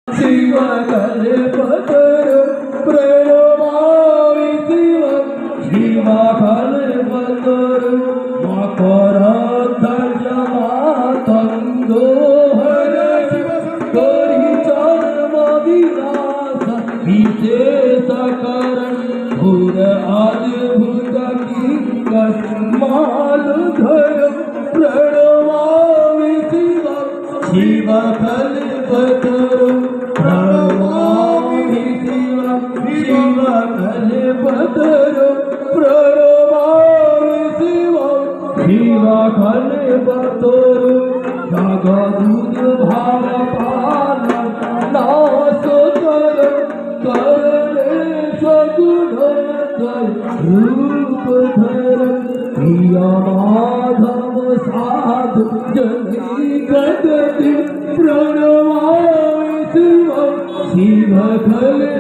शिव कल्पतर प्रणमामि शिव कल्पतर मकरध्वज मातंगो हरे करि जन्मविनाश विशेषकरण घोर अद्भुत किंकस्मालधर प्रणमामि शिव कल्पतर प्रणमामि शिव कल्पतर प्रणमामि शिव कल्पतर जगदूत भावपालन नाशकर करणे सगुणोदय रूपधर प्रिय माधव साधु जनिकदति प्रणमामि शिव कल्पतर